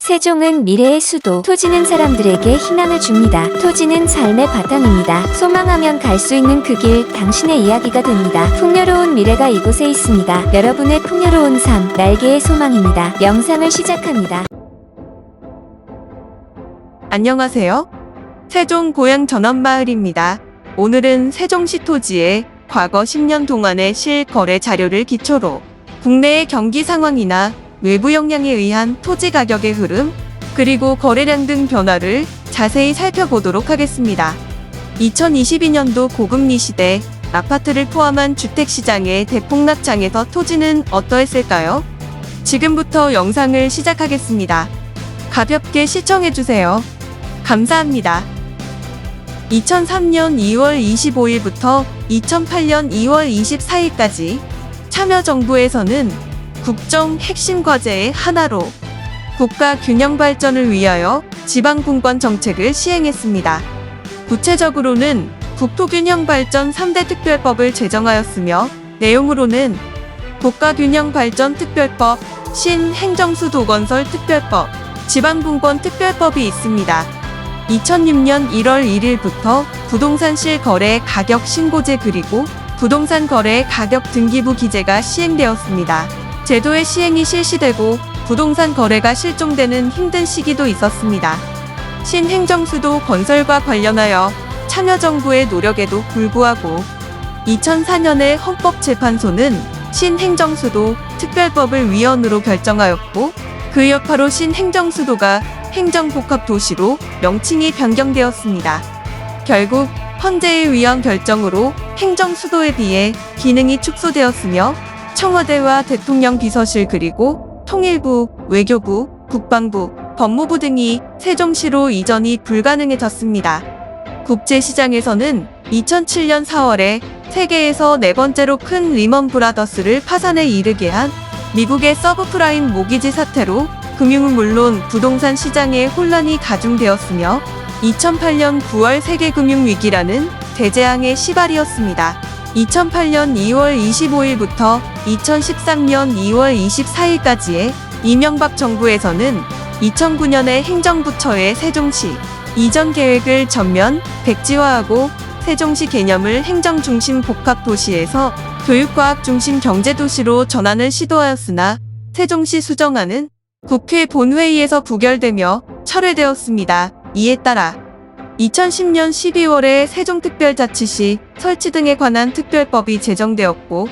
세종은 미래의 수도, 토지는 사람들에게 희망을 줍니다. 토지는 삶의 바탕입니다. 소망하면 갈 수 있는 그 길, 당신의 이야기가 됩니다. 풍요로운 미래가 이곳에 있습니다. 여러분의 풍요로운 삶, 날개의 소망입니다. 영상을 시작합니다. 안녕하세요. 세종 고향 전원마을입니다. 오늘은 세종시 토지의 과거 10년 동안의 실거래 자료를 기초로 국내의 경기 상황이나 외부 영향에 의한 토지 가격의 흐름, 그리고 거래량 등 변화를 자세히 살펴보도록 하겠습니다. 2022년도 고금리 시대 아파트를 포함한 주택시장의 대폭락장에서 토지는 어떠했을까요? 지금부터 영상을 시작하겠습니다. 가볍게 시청해주세요. 감사합니다. 2003년 2월 25일부터 2008년 2월 24일까지 참여정부에서는 국정 핵심 과제의 하나로 국가 균형 발전을 위하여 지방분권 정책을 시행했습니다. 구체적으로는 국토균형 발전 3대 특별법을 제정하였으며 내용으로는 국가균형 발전 특별법, 신행정수도건설 특별법, 지방분권 특별법이 있습니다. 2006년 1월 1일부터 부동산 실거래 가격 신고제 그리고 부동산 거래 가격 등기부 기재가 시행되었습니다. 제도의 시행이 실시되고 부동산 거래가 실종되는 힘든 시기도 있었습니다. 신행정수도 건설과 관련하여 참여정부의 노력에도 불구하고 2004년에 헌법재판소는 신행정수도 특별법을 위헌으로 결정하였고 그 여파로 신행정수도가 행정복합도시로 명칭이 변경되었습니다. 결국 헌재의 위헌 결정으로 행정수도에 비해 기능이 축소되었으며 청와대와 대통령 비서실 그리고 통일부, 외교부, 국방부, 법무부 등이 세종시로 이전이 불가능해졌습니다. 국제시장에서는 2007년 4월에 세계에서 네 번째로 큰 리먼 브라더스를 파산에 이르게 한 미국의 서브프라임 모기지 사태로 금융은 물론 부동산 시장의 혼란이 가중되었으며 2008년 9월 세계금융위기라는 대재앙의 시발이었습니다. 2008년 2월 25일부터 2013년 2월 24일까지의 이명박 정부에서는 2009년에 행정부처의 세종시 이전 계획을 전면 백지화하고 세종시 개념을 행정중심 복합도시에서 교육과학중심 경제도시로 전환을 시도하였으나 세종시 수정안은 국회 본회의에서 부결되며 철회되었습니다. 이에 따라 2010년 12월에 세종특별자치시 설치 등에 관한 특별법이 제정되었고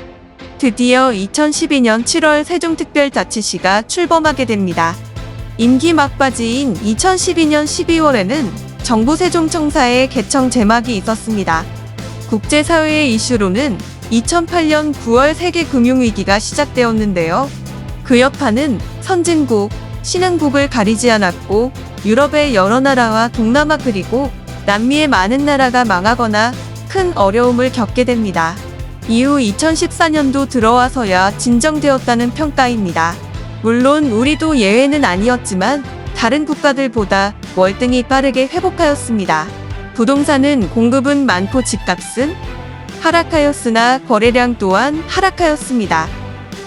드디어 2012년 7월 세종특별자치시가 출범하게 됩니다. 임기 막바지인 2012년 12월에는 정부 세종청사의 개청 제막이 있었습니다. 국제사회의 이슈로는 2008년 9월 세계금융위기가 시작되었는데요. 그 여파는 선진국, 신흥국을 가리지 않았고 유럽의 여러 나라와 동남아 그리고 남미의 많은 나라가 망하거나 큰 어려움을 겪게 됩니다. 이후 2014년도 들어와서야 진정되었다는 평가입니다. 물론 우리도 예외는 아니었지만 다른 국가들보다 월등히 빠르게 회복하였습니다. 부동산은 공급은 많고 집값은 하락하였으나 거래량 또한 하락하였습니다.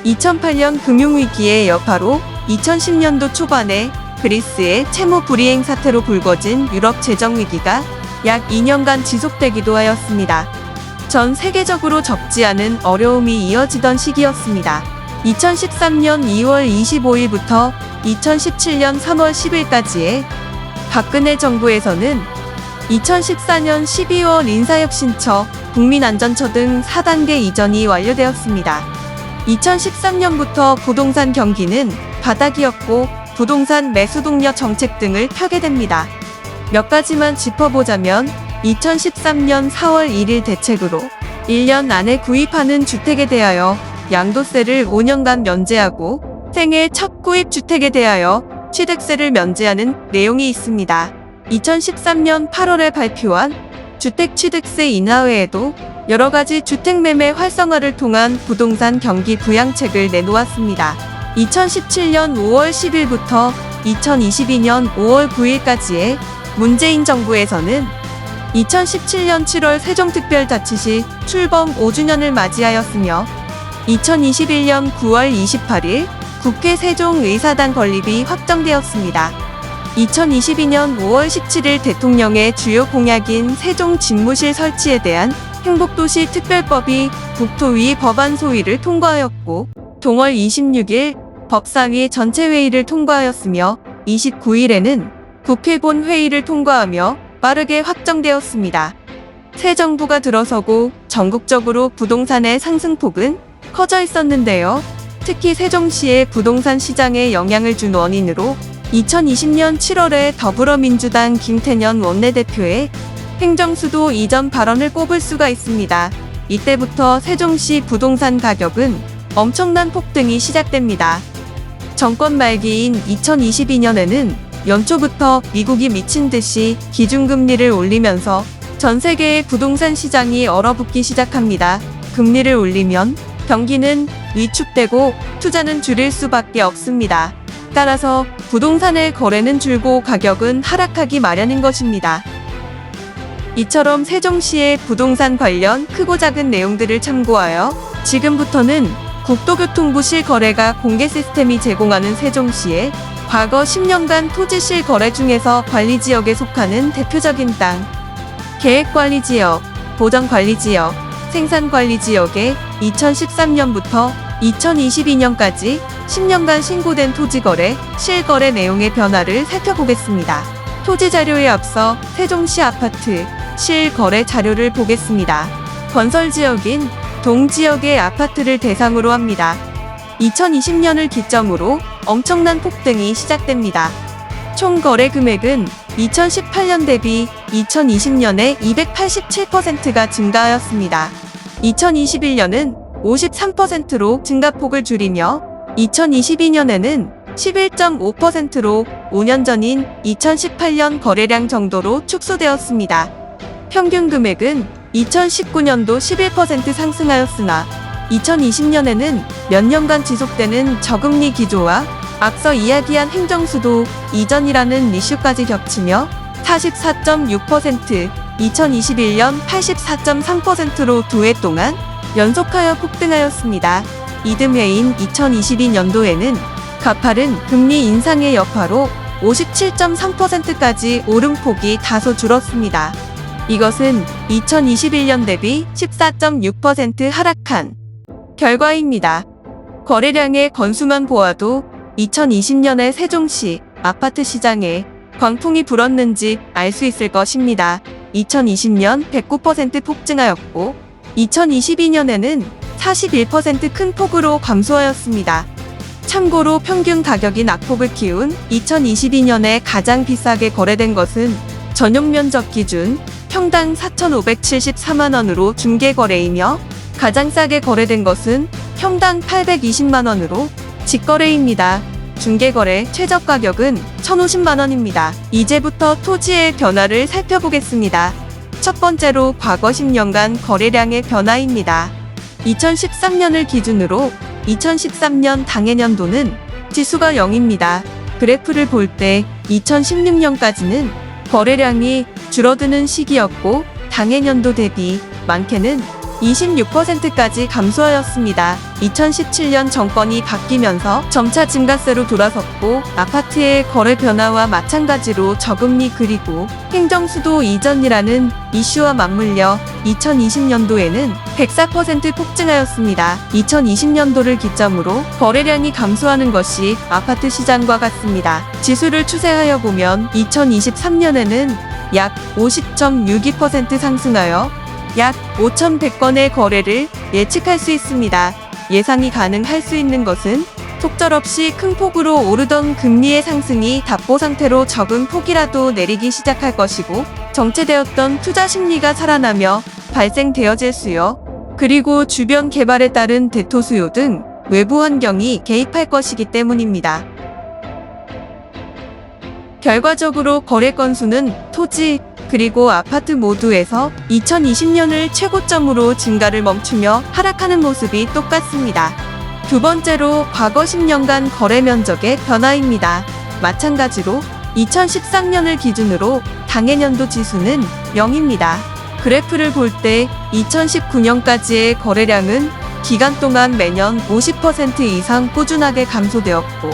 2008년 금융위기의 여파로 2010년도 초반에 그리스의 채무 불이행 사태로 불거진 유럽 재정위기가 약 2년간 지속되기도 하였습니다. 전 세계적으로 적지 않은 어려움이 이어지던 시기였습니다. 2013년 2월 25일부터 2017년 3월 10일까지의 박근혜 정부에서는 2014년 12월 인사혁신처, 국민안전처 등 4단계 이전이 완료되었습니다. 2013년부터 부동산 경기는 바닥이었고 부동산 매수독려 정책 등을 펴게 됩니다. 몇 가지만 짚어보자면 2013년 4월 1일 대책으로 1년 안에 구입하는 주택에 대하여 양도세를 5년간 면제하고 생애 첫 구입 주택에 대하여 취득세를 면제하는 내용이 있습니다. 2013년 8월에 발표한 주택취득세 인하 외에도 여러 가지 주택매매 활성화를 통한 부동산 경기 부양책을 내놓았습니다. 2017년 5월 10일부터 2022년 5월 9일까지의 문재인 정부에서는 2017년 7월 세종특별자치시 출범 5주년을 맞이하였으며 2021년 9월 28일 국회 세종의사당 건립이 확정되었습니다. 2022년 5월 17일 대통령의 주요 공약인 세종 집무실 설치에 대한 행복도시 특별법이 국토위 법안 소위를 통과하였고, 동월 26일 법사위 전체회의를 통과하였으며 29일에는 국회 본회의를 통과하며 빠르게 확정되었습니다. 새 정부가 들어서고 전국적으로 부동산의 상승폭은 커져 있었는데요. 특히 세종시의 부동산 시장에 영향을 준 원인으로 2020년 7월에 더불어민주당 김태년 원내대표의 행정수도 이전 발언을 꼽을 수가 있습니다. 이때부터 세종시 부동산 가격은 엄청난 폭등이 시작됩니다. 정권 말기인 2022년에는 연초부터 미국이 미친 듯이 기준금리를 올리면서 전 세계의 부동산 시장이 얼어붙기 시작합니다. 금리를 올리면 경기는 위축되고 투자는 줄일 수밖에 없습니다. 따라서 부동산의 거래는 줄고 가격은 하락하기 마련인 것입니다. 이처럼 세종시의 부동산 관련 크고 작은 내용들을 참고하여 지금부터는 국토교통부 실거래가 공개 시스템이 제공하는 세종시의 과거 10년간 토지 실거래 중에서 관리지역에 속하는 대표적인 땅, 계획관리지역, 보전관리지역, 생산관리지역에 2013년부터 2022년까지 10년간 신고된 토지거래, 실거래 내용의 변화를 살펴보겠습니다. 토지 자료에 앞서 세종시 아파트 실거래 자료를 보겠습니다. 건설지역인 동지역의 아파트를 대상으로 합니다. 2020년을 기점으로 엄청난 폭등이 시작됩니다. 총 거래 금액은 2018년 대비 2020년에 287%가 증가하였습니다. 2021년은 53%로 증가폭을 줄이며 2022년에는 11.5%로 5년 전인 2018년 거래량 정도로 축소되었습니다. 평균 금액은 2019년도 11% 상승하였으나 2020년에는 몇 년간 지속되는 저금리 기조와 앞서 이야기한 행정수도 이전이라는 이슈까지 겹치며 44.6%, 2021년 84.3%로 두 해 동안 연속하여 폭등하였습니다. 이듬해인 2022년도에는 가파른 금리 인상의 여파로 57.3%까지 오름폭이 다소 줄었습니다. 이것은 2021년 대비 14.6% 하락한 결과입니다. 거래량의 건수만 보아도 2020년에 세종시 아파트 시장에 광풍이 불었는지 알 수 있을 것입니다. 2020년 109% 폭증하였고 2022년에는 41% 큰 폭으로 감소하였습니다. 참고로 평균 가격이 낙폭을 키운 2022년에 가장 비싸게 거래된 것은 전용 면적 기준 평당 4,574만원으로 중개거래이며 가장 싸게 거래된 것은 평당 820만원으로 직거래입니다. 중개거래 최저가격은 1,050만원입니다. 이제부터 토지의 변화를 살펴보겠습니다. 첫 번째로 과거 10년간 거래량의 변화입니다. 2013년을 기준으로 2013년 당해년도는 지수가 0입니다. 그래프를 볼 때 2016년까지는 거래량이 줄어드는 시기였고 당해년도 대비 많게는 26%까지 감소하였습니다. 2017년 정권이 바뀌면서 점차 증가세로 돌아섰고 아파트의 거래 변화와 마찬가지로 저금리 그리고 행정수도 이전이라는 이슈와 맞물려 2020년도에는 104% 폭증하였습니다. 2020년도를 기점으로 거래량이 감소하는 것이 아파트 시장과 같습니다. 지수를 추세하여 보면 2023년에는 약 50.62% 상승하여 약 5,100건의 거래를 예측할 수 있습니다. 예상이 가능할 수 있는 것은 속절없이 큰 폭으로 오르던 금리의 상승이 답보 상태로 적은 폭이라도 내리기 시작할 것이고 정체되었던 투자 심리가 살아나며 발생되어질 수요. 그리고 주변 개발에 따른 대토 수요 등 외부 환경이 개입할 것이기 때문입니다. 결과적으로 거래 건수는 토지, 그리고 아파트 모두에서 2020년을 최고점으로 증가를 멈추며 하락하는 모습이 똑같습니다. 두 번째로 과거 10년간 거래 면적의 변화입니다. 마찬가지로 2013년을 기준으로 당해년도 지수는 0입니다. 그래프를 볼 때 2019년까지의 거래량은 기간 동안 매년 50% 이상 꾸준하게 감소되었고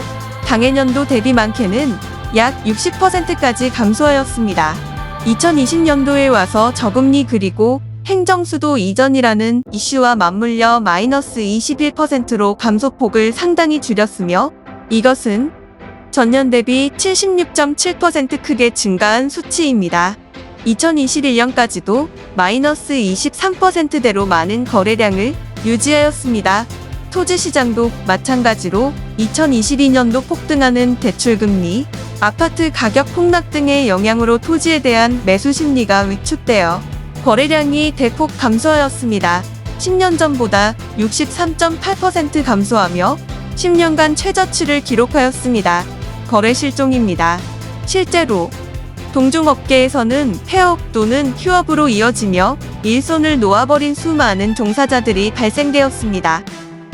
당해년도 대비 많게는 약 60%까지 감소하였습니다. 2020년도에 와서 저금리 그리고 행정수도 이전이라는 이슈와 맞물려 마이너스 21%로 감소폭을 상당히 줄였으며 이것은 전년 대비 76.7% 크게 증가한 수치입니다. 2021년까지도 마이너스 23%대로 많은 거래량을 유지하였습니다. 토지시장도 마찬가지로 2022년도 폭등하는 대출금리, 아파트 가격 폭락 등의 영향으로 토지에 대한 매수 심리가 위축되어 거래량이 대폭 감소하였습니다. 10년 전보다 63.8% 감소하며 10년간 최저치를 기록하였습니다. 거래 실종입니다. 실제로 동종업계에서는 폐업 또는 휴업으로 이어지며 일손을 놓아버린 수많은 종사자들이 발생되었습니다.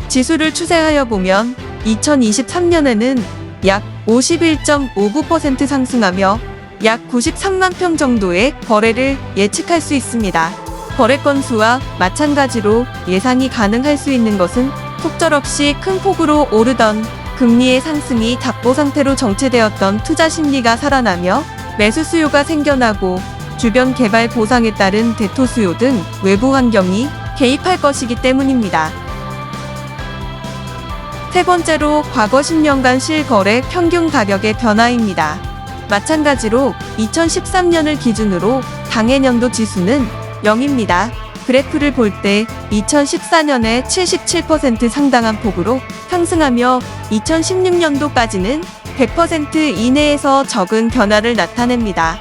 지수를 추세하여 보면 2023년에는 약 51.59% 상승하며 약 93만 평 정도의 거래를 예측할 수 있습니다. 거래 건수와 마찬가지로 예상이 가능할 수 있는 것은 속절없이 큰 폭으로 오르던 금리의 상승이 답보 상태로 정체되었던 투자 심리가 살아나며 매수 수요가 생겨나고 주변 개발 보상에 따른 대토 수요 등 외부 환경이 개입할 것이기 때문입니다. 세 번째로 과거 10년간 실거래 평균 가격의 변화입니다. 마찬가지로 2013년을 기준으로 당해년도 지수는 0입니다. 그래프를 볼 때 2014년에 77% 상당한 폭으로 상승하며 2016년도까지는 100% 이내에서 적은 변화를 나타냅니다.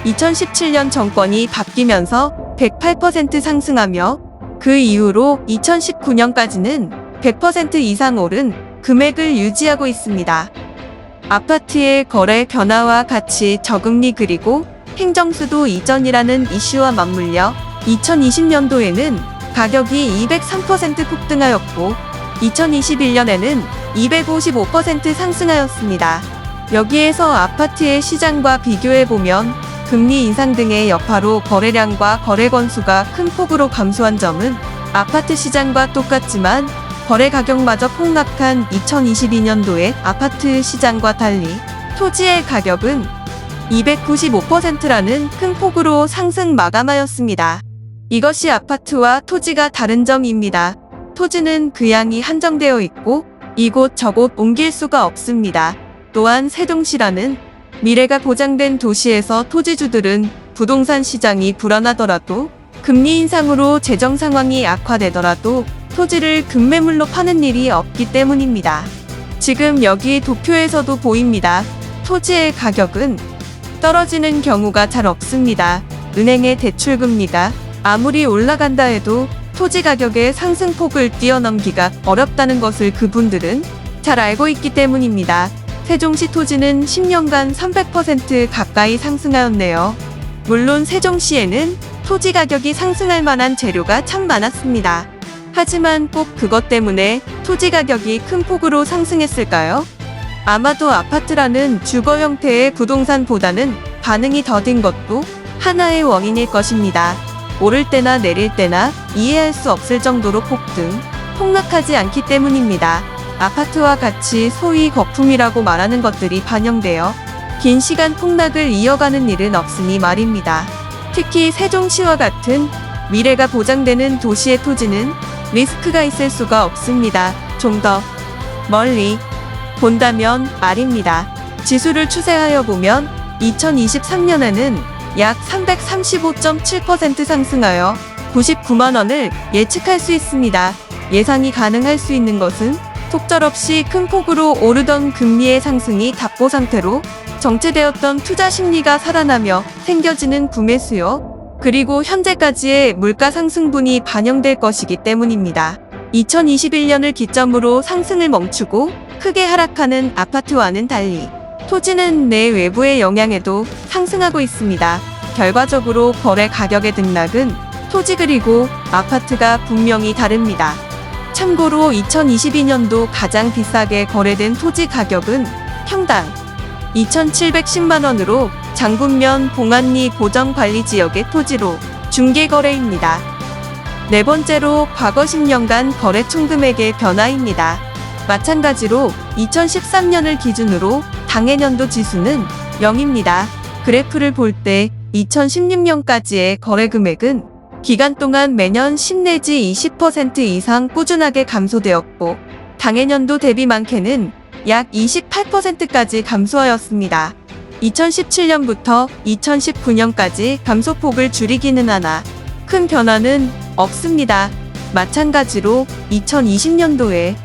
2017년 정권이 바뀌면서 108% 상승하며 그 이후로 2019년까지는 100% 이상 오른 금액을 유지하고 있습니다. 아파트의 거래 변화와 같이 저금리 그리고 행정수도 이전이라는 이슈와 맞물려 2020년도에는 가격이 203% 폭등하였고 2021년에는 255% 상승하였습니다. 여기에서 아파트의 시장과 비교해보면 금리 인상 등의 여파로 거래량과 거래 건수가 큰 폭으로 감소한 점은 아파트 시장과 똑같지만 거래 가격마저 폭락한 2022년도의 아파트 시장과 달리 토지의 가격은 295%라는 큰 폭으로 상승 마감하였습니다. 이것이 아파트와 토지가 다른 점입니다. 토지는 그 양이 한정되어 있고 이곳 저곳 옮길 수가 없습니다. 또한 세종시라는 미래가 보장된 도시에서 토지주들은 부동산 시장이 불안하더라도 금리 인상으로 재정 상황이 악화되더라도 토지를 급매물로 파는 일이 없기 때문입니다. 지금 여기 도표에서도 보입니다. 토지의 가격은 떨어지는 경우가 잘 없습니다. 은행의 대출금리가 아무리 올라간다 해도 토지 가격의 상승폭을 뛰어넘기가 어렵다는 것을 그분들은 잘 알고 있기 때문입니다. 세종시 토지는 10년간 300% 가까이 상승하였네요. 물론 세종시에는 토지 가격이 상승할 만한 재료가 참 많았습니다. 하지만 꼭 그것 때문에 토지 가격이 큰 폭으로 상승했을까요? 아마도 아파트라는 주거 형태의 부동산보다는 반응이 더딘 것도 하나의 원인일 것입니다. 오를 때나 내릴 때나 이해할 수 없을 정도로 폭락하지 않기 때문입니다. 아파트와 같이 소위 거품이라고 말하는 것들이 반영되어 긴 시간 폭락을 이어가는 일은 없으니 말입니다. 특히 세종시와 같은 미래가 보장되는 도시의 토지는 리스크가 있을 수가 없습니다. 좀 더 멀리 본다면 말입니다. 지수를 추세하여 보면 2023년에는 약 335.7% 상승하여 99만 원을 예측할 수 있습니다. 예상이 가능할 수 있는 것은 속절없이 큰 폭으로 오르던 금리의 상승이 답보 상태로 정체되었던 투자 심리가 살아나며 생겨지는 구매 수요, 그리고 현재까지의 물가 상승분이 반영될 것이기 때문입니다. 2021년을 기점으로 상승을 멈추고 크게 하락하는 아파트와는 달리 토지는 내 외부의 영향에도 상승하고 있습니다. 결과적으로 거래 가격의 등락은 토지 그리고 아파트가 분명히 다릅니다. 참고로 2022년도 가장 비싸게 거래된 토지 가격은 평당 2,710만 원으로 장군면 봉안리 보정관리지역의 토지로 중개거래입니다. 네 번째로 과거 10년간 거래 총 금액의 변화입니다. 마찬가지로 2013년을 기준으로 당해년도 지수는 0입니다. 그래프를 볼 때 2016년까지의 거래 금액은 기간 동안 매년 10 내지 20% 이상 꾸준하게 감소되었고 당해년도 대비 많게는 약 28%까지 감소하였습니다. 2017년부터 2019년까지 감소폭을 줄이기는 하나 큰 변화는 없습니다. 마찬가지로 2020년도에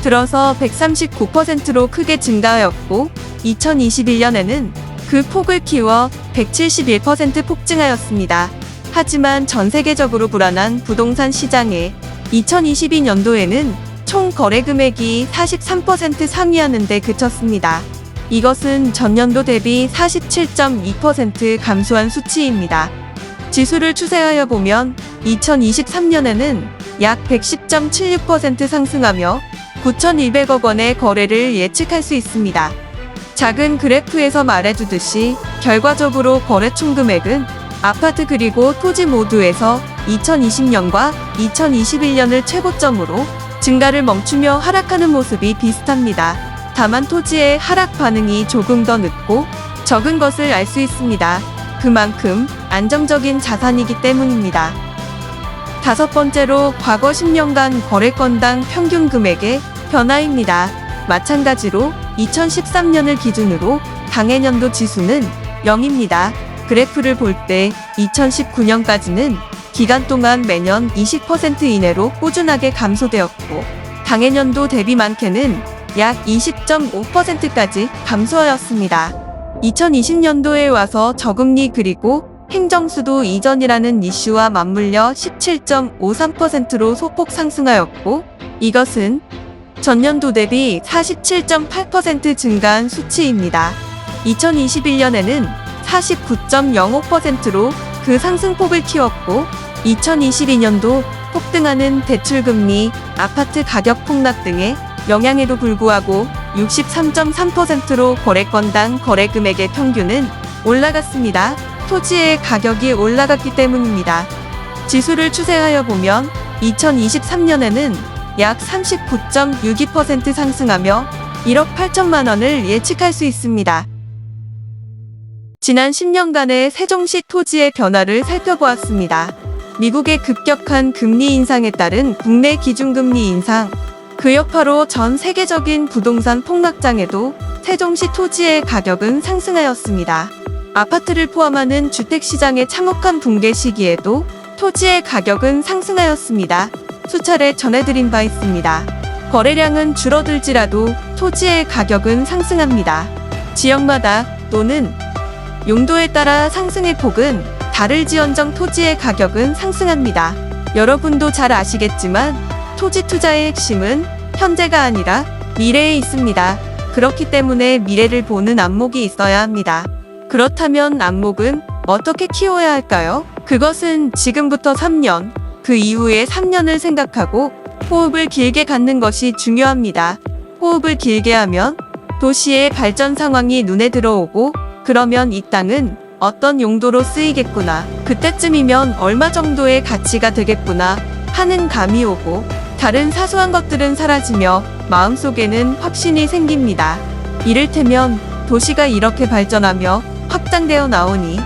들어서 139%로 크게 증가하였고 2021년에는 그 폭을 키워 171% 폭증하였습니다. 하지만 전 세계적으로 불안한 부동산 시장에 2022년도에는 총 거래 금액이 43% 상회하는 데 그쳤습니다. 이것은 전년도 대비 47.2% 감소한 수치입니다. 지수를 추세하여 보면 2023년에는 약 110.76% 상승하며 9,100억 원의 거래를 예측할 수 있습니다. 작은 그래프에서 말해주듯이 결과적으로 거래 총 금액은 아파트 그리고 토지 모두에서 2020년과 2021년을 최고점으로 증가를 멈추며 하락하는 모습이 비슷합니다. 다만 토지의 하락 반응이 조금 더 늦고 적은 것을 알 수 있습니다. 그만큼 안정적인 자산이기 때문입니다. 다섯 번째로 과거 10년간 거래건당 평균 금액의 변화입니다. 마찬가지로 2013년을 기준으로 당해년도 지수는 0입니다. 그래프를 볼 때 2019년까지는 기간 동안 매년 20% 이내로 꾸준하게 감소되었고 당해년도 대비 많게는 약 20.5%까지 감소하였습니다. 2020년도에 와서 저금리 그리고 행정수도 이전이라는 이슈와 맞물려 17.53%로 소폭 상승하였고 이것은 전년도 대비 47.8% 증가한 수치입니다. 2021년에는 49.05%로 그 상승폭을 키웠고 2022년도 폭등하는 대출금리, 아파트 가격 폭락 등의 영향에도 불구하고 63.3%로 거래건당 거래 금액의 평균은 올라갔습니다. 토지의 가격이 올라갔기 때문입니다. 지수를 추세하여 보면 2023년에는 약 39.62% 상승하며 1억 8천만 원을 예측할 수 있습니다. 지난 10년간의 세종시 토지의 변화를 살펴보았습니다. 미국의 급격한 금리 인상에 따른 국내 기준금리 인상, 그 여파로 전 세계적인 부동산 폭락장에도 세종시 토지의 가격은 상승하였습니다. 아파트를 포함하는 주택시장의 참혹한 붕괴 시기에도 토지의 가격은 상승하였습니다. 수차례 전해드린 바 있습니다. 거래량은 줄어들지라도 토지의 가격은 상승합니다. 지역마다 또는 용도에 따라 상승의 폭은 다를지언정 토지의 가격은 상승합니다. 여러분도 잘 아시겠지만 토지 투자의 핵심은 현재가 아니라 미래에 있습니다. 그렇기 때문에 미래를 보는 안목이 있어야 합니다. 그렇다면 안목은 어떻게 키워야 할까요? 그것은 지금부터 3년, 그 이후의 3년을 생각하고 호흡을 길게 갖는 것이 중요합니다. 호흡을 길게 하면 도시의 발전 상황이 눈에 들어오고 그러면 이 땅은 어떤 용도로 쓰이겠구나, 그때쯤이면 얼마 정도의 가치가 되겠구나 하는 감이 오고 다른 사소한 것들은 사라지며 마음속에는 확신이 생깁니다. 이를테면 도시가 이렇게 발전하며 확장되어 나오니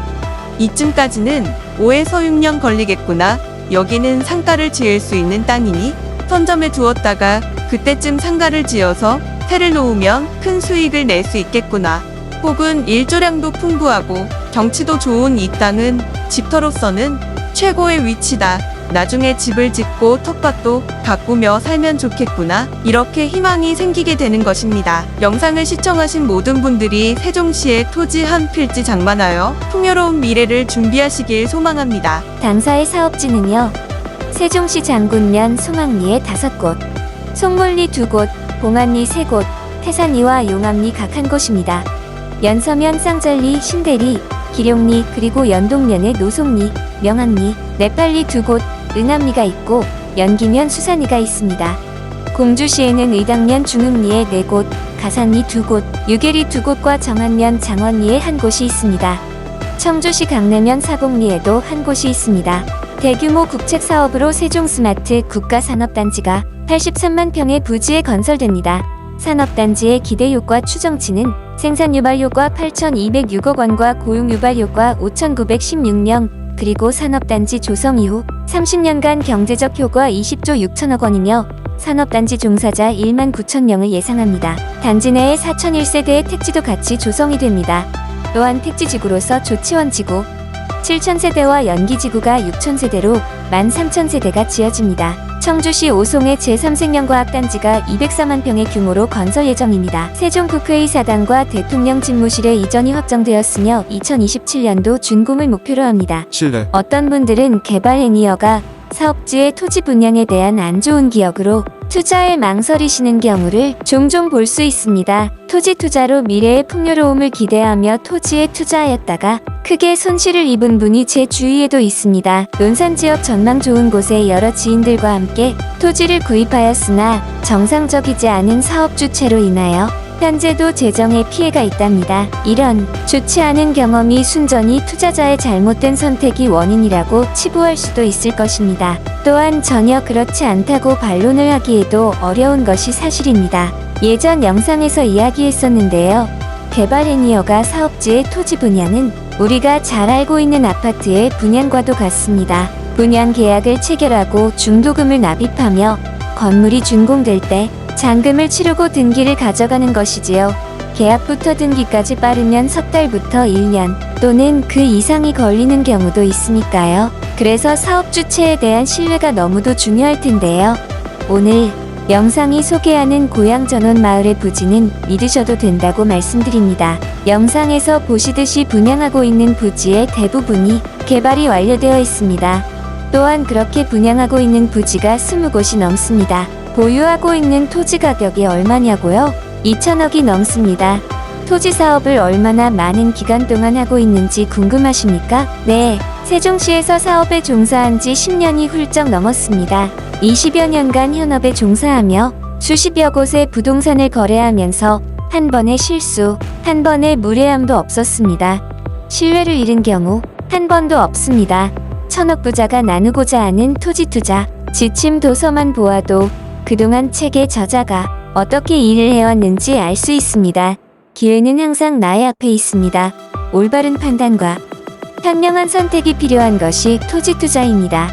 이쯤까지는 5에서 6년 걸리겠구나, 여기는 상가를 지을 수 있는 땅이니 선점해 두었다가 그때쯤 상가를 지어서 태를 놓으면 큰 수익을 낼 수 있겠구나, 혹은 일조량도 풍부하고 경치도 좋은 이 땅은 집터로서는 최고의 위치다, 나중에 집을 짓고 텃밭도 가꾸며 살면 좋겠구나, 이렇게 희망이 생기게 되는 것입니다. 영상을 시청하신 모든 분들이 세종시의 토지 한 필지 장만하여 풍요로운 미래를 준비하시길 소망합니다. 당사의 사업지는요. 세종시 장군면 송악리에 5곳, 송물리 2곳, 봉안리 3곳, 태산리와 용암리 각 1곳입니다. 연서면 쌍절리, 신대리, 기룡리 그리고 연동면에 노송리, 명암리, 내팔리 2곳, 응암리가 있고 연기면 수산리가 있습니다. 공주시에는 의당면 중흥리에 4곳, 가산리 2곳, 유계리 2곳과 정안면 장원리에 1곳이 있습니다. 청주시 강내면 사곡리에도 1곳이 있습니다. 대규모 국책 사업으로 세종 스마트 국가산업단지가 83만 평의 부지에 건설됩니다. 산업단지의 기대 효과 추정치는 생산 유발 효과 8,206억 원과 고용 유발 효과 5,916명, 그리고 산업단지 조성 이후 30년간 경제적 효과 20조 6천억 원이며 산업단지 종사자 1만 9천 명을 예상합니다. 단지 내에 4,001세대의 택지도 같이 조성이 됩니다. 또한 택지지구로서 조치원지구 7,000세대와 연기지구가 6,000세대로 13,000세대가 지어집니다. 청주시 오송의 제3생명과학단지가 204만 평의 규모로 건설 예정입니다. 세종국회의사당과 대통령 집무실의 이전이 확정되었으며 2027년도 준공을 목표로 합니다. 신뢰. 어떤 분들은 개발 애니어가 사업지의 토지 분양에 대한 안 좋은 기억으로 투자에 망설이시는 경우를 종종 볼 수 있습니다. 토지 투자로 미래의 풍요로움을 기대하며 토지에 투자하였다가 크게 손실을 입은 분이 제 주위에도 있습니다. 논산 지역 전망 좋은 곳에 여러 지인들과 함께 토지를 구입하였으나 정상적이지 않은 사업 주체로 인하여 현재도 재정에 피해가 있답니다. 이런 좋지 않은 경험이 순전히 투자자의 잘못된 선택이 원인이라고 치부할 수도 있을 것입니다. 또한 전혀 그렇지 않다고 반론을 하기에도 어려운 것이 사실입니다. 예전 영상에서 이야기했었는데요. 개발 애니어가 사업지의 토지 분양은 우리가 잘 알고 있는 아파트의 분양과도 같습니다. 분양 계약을 체결하고 중도금을 납입하며 건물이 준공될 때 잔금을 치르고 등기를 가져가는 것이지요. 계약부터 등기까지 빠르면 석 달부터 1년 또는 그 이상이 걸리는 경우도 있으니까요. 그래서 사업 주체에 대한 신뢰가 너무도 중요할 텐데요. 오늘 영상이 소개하는 고향 전원 마을의 부지는 믿으셔도 된다고 말씀드립니다. 영상에서 보시듯이 분양하고 있는 부지의 대부분이 개발이 완료되어 있습니다. 또한 그렇게 분양하고 있는 부지가 20곳이 넘습니다. 보유하고 있는 토지 가격이 얼마냐고요? 2천억이 넘습니다. 토지 사업을 얼마나 많은 기간 동안 하고 있는지 궁금하십니까? 네, 세종시에서 사업에 종사한 지 10년이 훌쩍 넘었습니다. 20여 년간 현업에 종사하며 수십여 곳의 부동산을 거래하면서 한 번의 실수, 한 번의 무례함도 없었습니다. 신뢰를 잃은 경우 한 번도 없습니다. 천억 부자가 나누고자 하는 토지 투자, 지침 도서만 보아도 그동안 책의 저자가 어떻게 일을 해왔는지 알 수 있습니다. 기회는 항상 나의 앞에 있습니다. 올바른 판단과 현명한 선택이 필요한 것이 토지 투자입니다.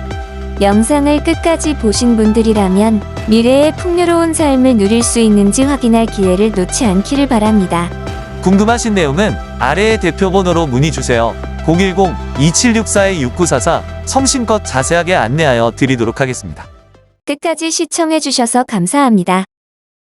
영상을 끝까지 보신 분들이라면 미래의 풍요로운 삶을 누릴 수 있는지 확인할 기회를 놓지 않기를 바랍니다. 궁금하신 내용은 아래의 대표번호로 문의주세요. 010-2764-6944 성심껏 자세하게 안내하여 드리도록 하겠습니다. 끝까지 시청해주셔서 감사합니다.